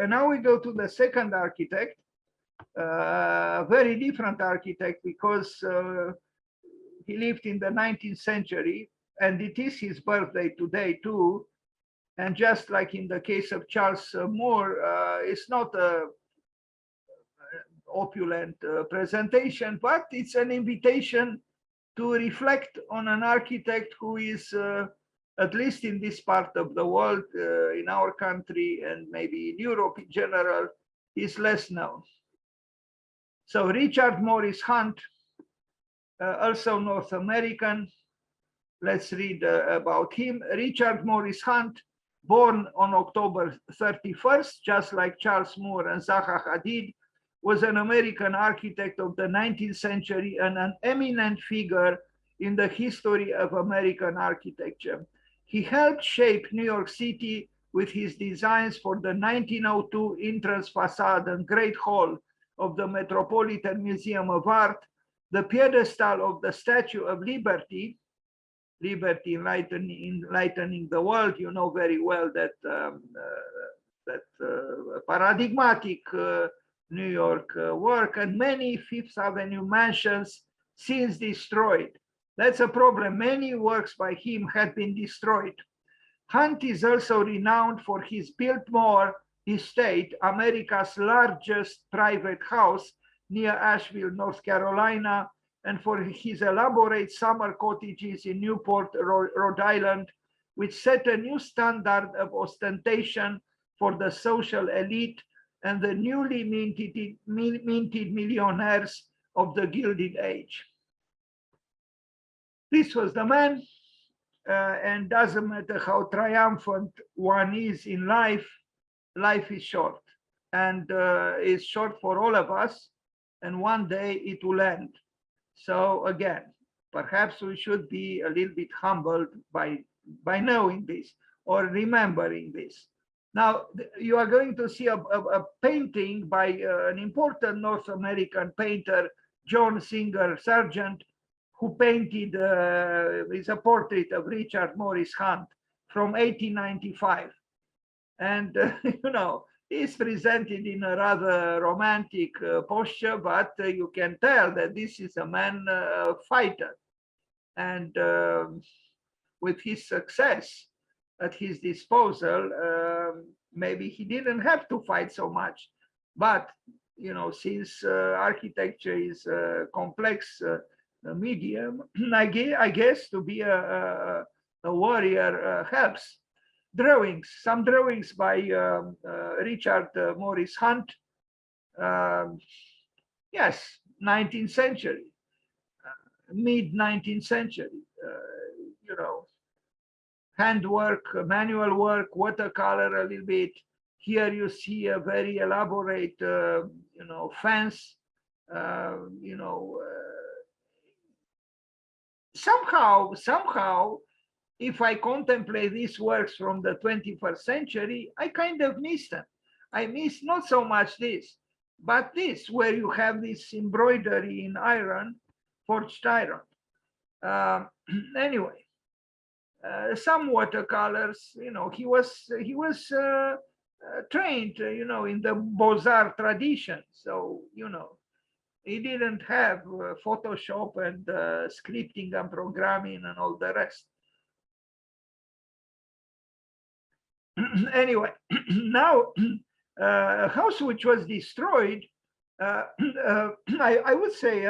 And now we go to the second architect, very different architect, because he lived in the 19th century, and it is his birthday today too. And just like in the case of Charles Moore, it's not a opulent presentation, but it's an invitation to reflect on an architect who is, at least in this part of the world, in our country and maybe in Europe in general, is less known. So Richard Morris Hunt, also North American. Let's read about him. Richard Morris Hunt, born on October 31st, just like Charles Moore and Zaha Hadid, was an American architect of the 19th century and an eminent figure in the history of American architecture. He helped shape New York City with his designs for the 1902 entrance facade and Great Hall of the Metropolitan Museum of Art, the pedestal of the Statue of Liberty, Liberty enlightening the world. You know very well that paradigmatic New York work, and many Fifth Avenue mansions since destroyed. That's a problem. Many works by him had been destroyed. Hunt is also renowned for his Biltmore estate, America's largest private house near Asheville, North Carolina, and for his elaborate summer cottages in Newport, Rhode Island, which set a new standard of ostentation for the social elite and the newly minted millionaires of the Gilded Age. This was the man, and doesn't matter how triumphant one is in life, life is short, and is short for all of us, and one day it will end. So again, perhaps we should be a little bit humbled by knowing this or remembering this. Now, you are going to see a painting by an important North American painter, John Singer Sargent, who painted is a portrait of Richard Morris Hunt from 1895. And, you know, he's presented in a rather romantic posture, but you can tell that this is a man fighter. And with his success at his disposal, maybe he didn't have to fight so much. But, you know, since architecture is a complex medium, I guess to be a warrior helps. Drawings, some drawings by Richard Morris Hunt. Yes, 19th century, mid-19th century, you know, handwork, manual work, watercolor a little bit. Here you see a very elaborate, you know, fence, you know, somehow, if I contemplate these works from the 21st century, I kind of miss them. I miss not so much this, but this, where you have this embroidery in iron, forged iron. Anyway, some watercolors, you know, he was trained, you know, in the Beaux-Arts tradition. So, you know, he didn't have Photoshop and scripting and programming and all the rest. Anyway, now a house which was destroyed, I would say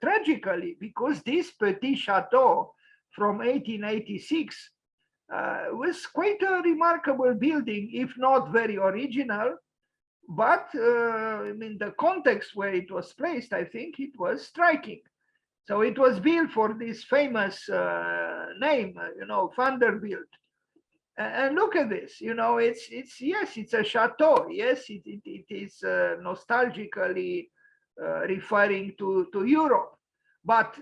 tragically, because this Petit Chateau from 1886 was quite a remarkable building, if not very original. But I mean, the context where it was placed, I think it was striking. So it was built for this famous name, you know, Vanderbilt. And look at this, you know, it's yes, it's a chateau. Yes, it is nostalgically referring to Europe, but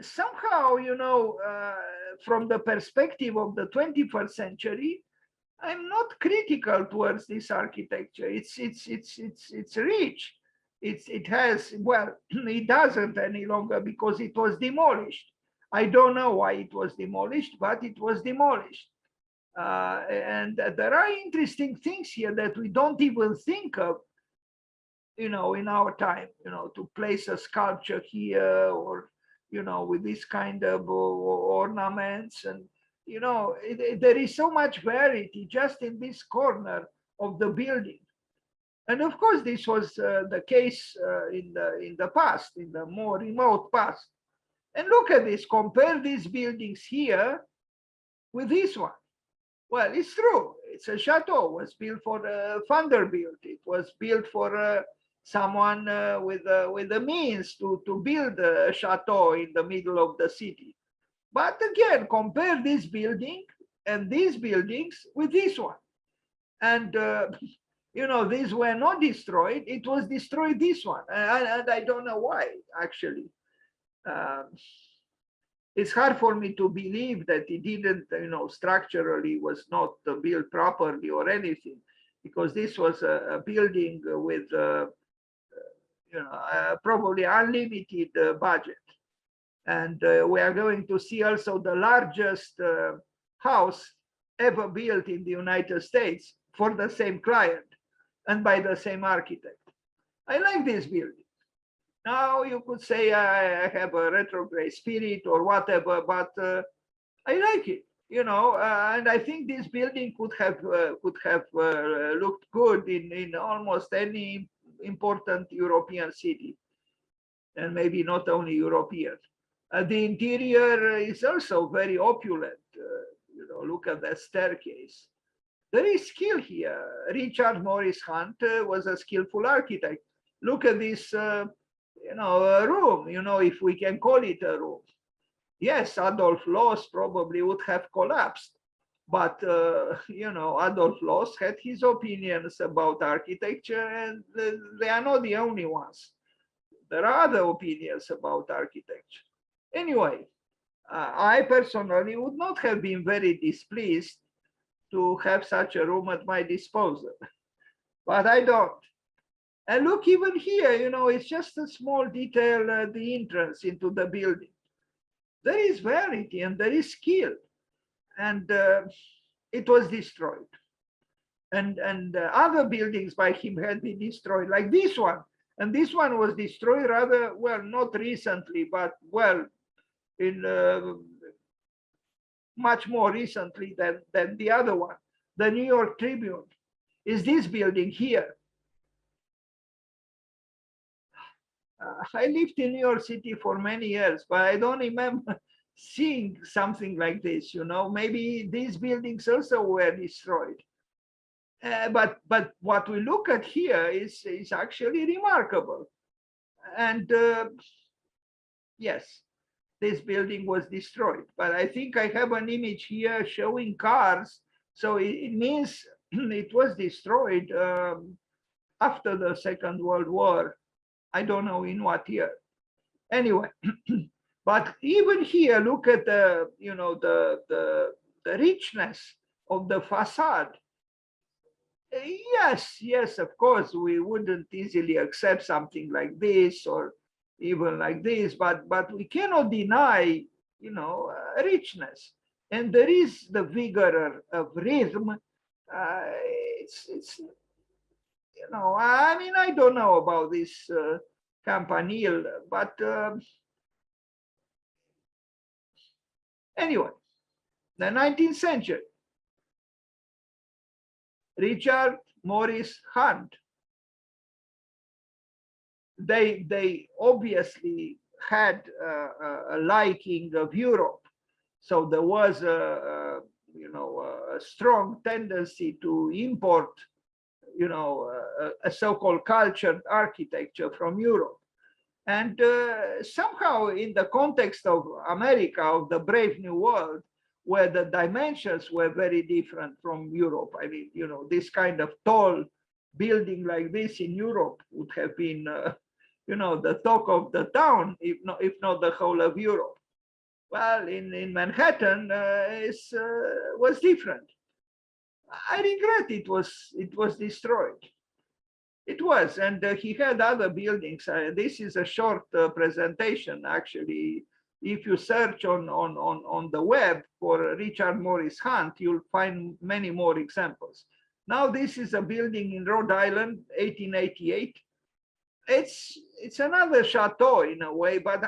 somehow, you know, from the perspective of the 21st century, I'm not critical towards this architecture. It's rich. It has, well, it doesn't any longer because it was demolished. I don't know why it was demolished, but it was demolished. And there are interesting things here that we don't even think of, in our time, to place a sculpture here, or, with this kind of ornaments. And, there is so much variety just in this corner of the building. And of course, this was the case in the past, in the more remote past. And look at this, compare these buildings here with this one. Well, it's true. It's a chateau. It was built for Vanderbilt. It was built for someone with the means to build a chateau in the middle of the city. But again, compare this building and these buildings with this one. And, these were not destroyed. It was destroyed, this one. And I don't know why, actually. It's hard for me to believe that it didn't, structurally was not built properly or anything, because this was a building with, probably unlimited budget. And we are going to see also the largest house ever built in the United States for the same client and by the same architect. I like this building. Now you could say I have a retrograde spirit or whatever, but I like it, and I think this building could have looked good in almost any important European city, and maybe not only European. The interior is also very opulent. Look at that staircase. There is skill here. Richard Morris Hunt was a skillful architect. Look at this, room, if we can call it a room. Yes, Adolf Loos probably would have collapsed, but, Adolf Loos had his opinions about architecture, and they are not the only ones. There are other opinions about architecture. Anyway, I personally would not have been very displeased to have such a room at my disposal, but I don't. And look, even here, it's just a small detail, the entrance into the building. There is variety and there is skill, and it was destroyed. And other buildings by him had been destroyed, like this one. And this one was destroyed rather, well, not recently, but, well, in much more recently than the other one. The New York Tribune is this building here. I lived in New York City for many years, but I don't remember seeing something like this. Maybe these buildings also were destroyed. But what we look at here is actually remarkable. And yes, this building was destroyed, but I think I have an image here showing cars. So it means it was destroyed after the Second World War. I don't know in what year. Anyway, but even here, look at the richness of the facade. Yes, of course, we wouldn't easily accept something like this or even like this, but we cannot deny, richness. And there is the vigor of rhythm. It's I don't know about this Campanile, but anyway, the 19th century, Richard Morris Hunt. They obviously had a liking of Europe, so there was a strong tendency to import, a so-called cultured architecture from Europe. And somehow, in the context of America, of the Brave New World, where the dimensions were very different from Europe. I mean, this kind of tall building like this in Europe would have been, the talk of the town, if not the whole of Europe. Well, in Manhattan, was different. I regret it was destroyed. It was, and he had other buildings. This is a short presentation, actually, If you search on the web for Richard Morris Hunt, you'll find many more examples. Now, this is a building in Rhode Island, 1888. It's another chateau in a way, but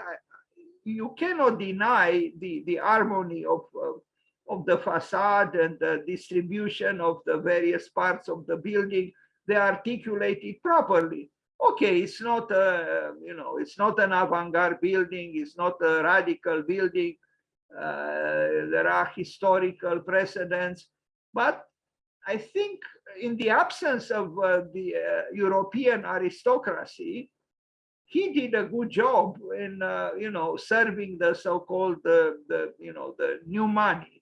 you cannot deny the harmony of the facade and the distribution of the various parts of the building. They are articulated properly. Okay, it's not a, it's not an avant-garde building. It's not a radical building. There are historical precedents, but I think in the absence of the European aristocracy, he did a good job in, serving the so-called the new money,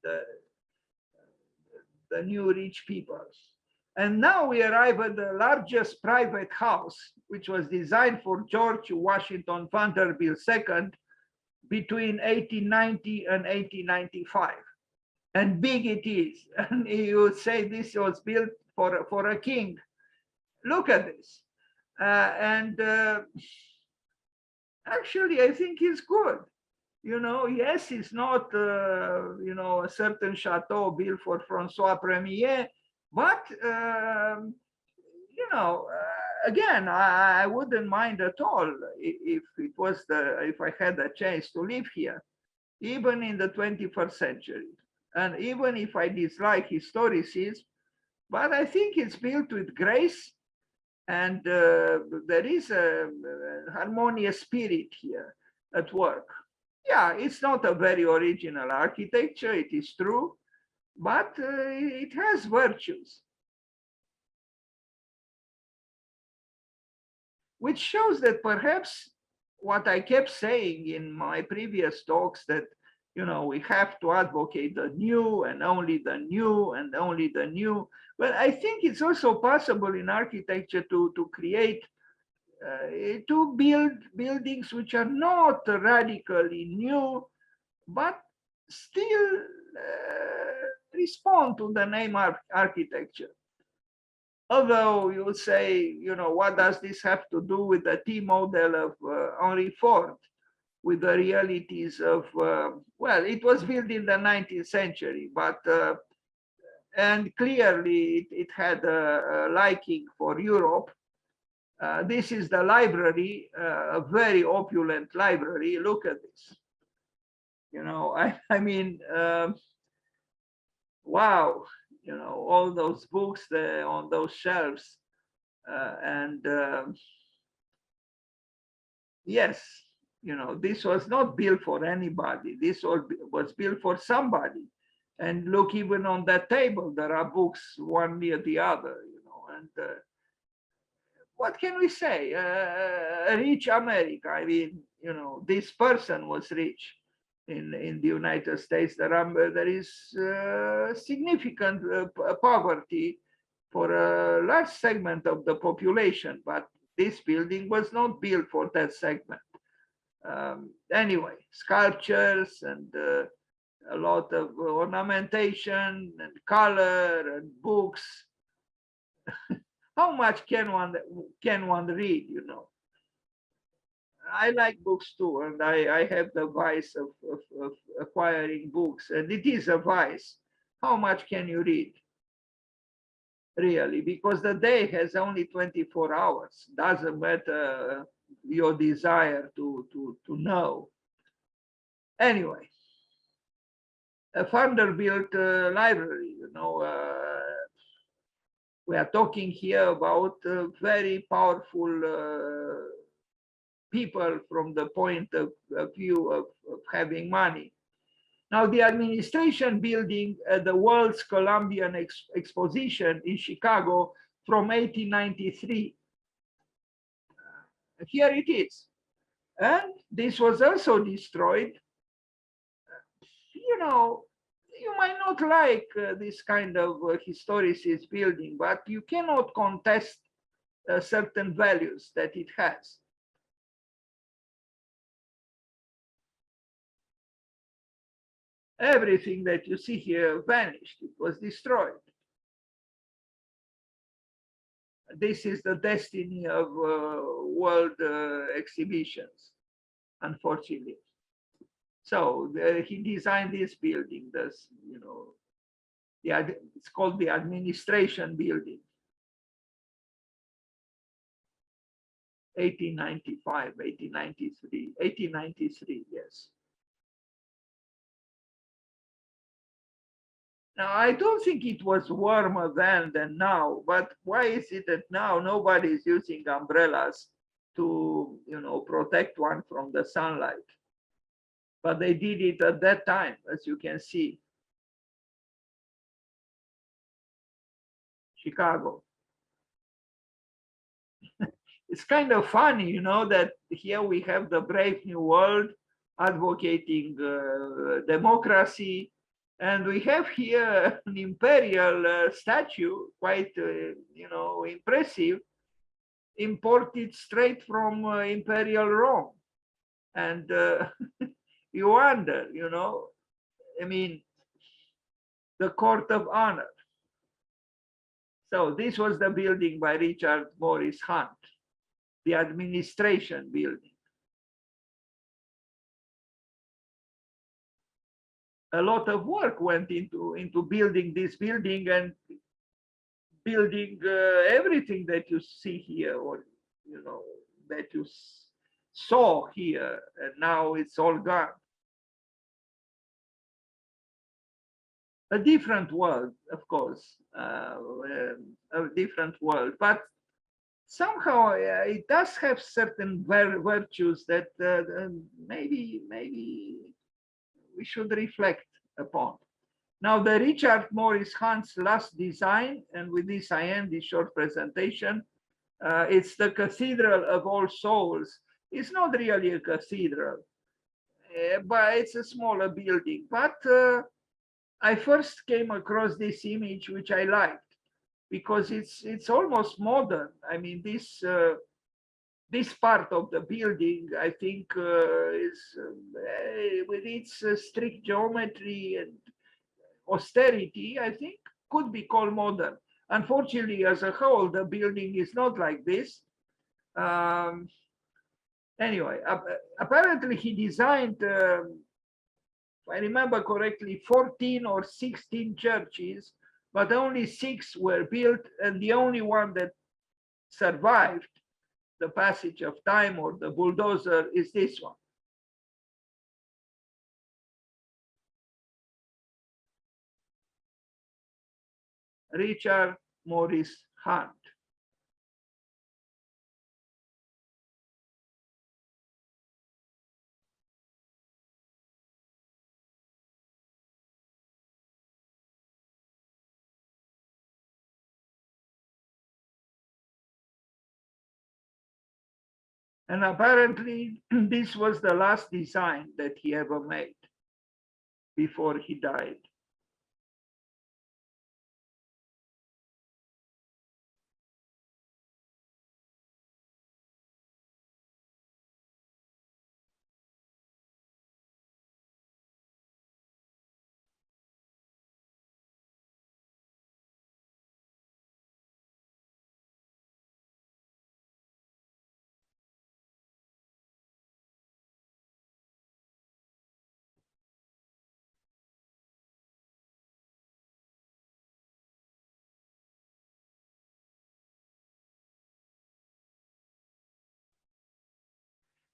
the new rich peoples. And now we arrive at the largest private house, which was designed for George Washington Vanderbilt II between 1890 and 1895. And big it is. And you would say this was built for a king. Look at this. Actually, I think it's good. Yes, it's not, a certain chateau built for Francois Premier, but, again, I wouldn't mind at all if it was if I had a chance to live here, even in the 21st century. And even if I dislike historicism, but I think it's built with grace, and there is a harmonious spirit here at work. Yeah, it's not a very original architecture, it is true, but it has virtues, which shows that perhaps what I kept saying in my previous talks, that we have to advocate the new and only the new and only the new. But I think it's also possible in architecture to create, to build buildings which are not radically new, but still respond to the name architecture. Although you would say, what does this have to do with the T model of Henry Ford, with the realities of, well, it was built in the 19th century, but, and clearly it had a liking for Europe. This is the library, a very opulent library. Look at this. I mean, wow, all those books there on those shelves. Yes, this was not built for anybody. This was built for somebody. And look, even on that table, there are books one near the other, and what can we say? A rich America. I mean, this person was rich in the United States. There is significant poverty for a large segment of the population, but this building was not built for that segment. Anyway, sculptures and a lot of ornamentation and color and books. How much can one read? I like books too, and I have the vice of acquiring books, and it is a vice. How much can you read? Really, because the day has only 24 hours. Doesn't matter your desire to know. Anyway, a Vanderbilt library, we are talking here about very powerful people from the point of view of having money. Now, the administration building at the World's Columbian Exposition in Chicago from 1893. Here it is. And this was also destroyed. You might not like this kind of historicist building, but you cannot contest certain values that it has. Everything that you see here vanished. It was destroyed. This is the destiny of world exhibitions, unfortunately. So he designed this building. This, it's called the administration building. 1895, 1893, 1893, yes. Now, I don't think it was warmer then than now, but why is it that now nobody is using umbrellas to, protect one from the sunlight? But they did it at that time, as you can see. Chicago. It's kind of funny, that here we have the Brave New World advocating democracy, and we have here an imperial statue, quite, impressive, imported straight from imperial Rome. And you wonder, I mean, the court of honor. So this was the building by Richard Morris Hunt, the administration building. A lot of work went into building this building and building everything that you see here, or that you saw here, and now it's all gone. A different world, of course, a different world, but somehow it does have certain virtues that maybe we should reflect upon. Now, the Richard Morris Hunt's last design, and with this I end this short presentation, it's the Cathedral of All Souls. It's not really a cathedral, but it's a smaller building. But I first came across this image, which I liked, because it's almost modern. I mean, this part of the building, I think, is with its strict geometry and austerity, I think, could be called modern. Unfortunately, as a whole, the building is not like this. Anyway, apparently he designed, if I remember correctly, 14 or 16 churches, but only 6 were built, and the only one that survived the passage of time or the bulldozer is this one. Richard Morris Hunt. And apparently, this was the last design that he ever made before he died.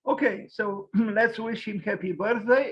Okay, so let's wish him happy birthday.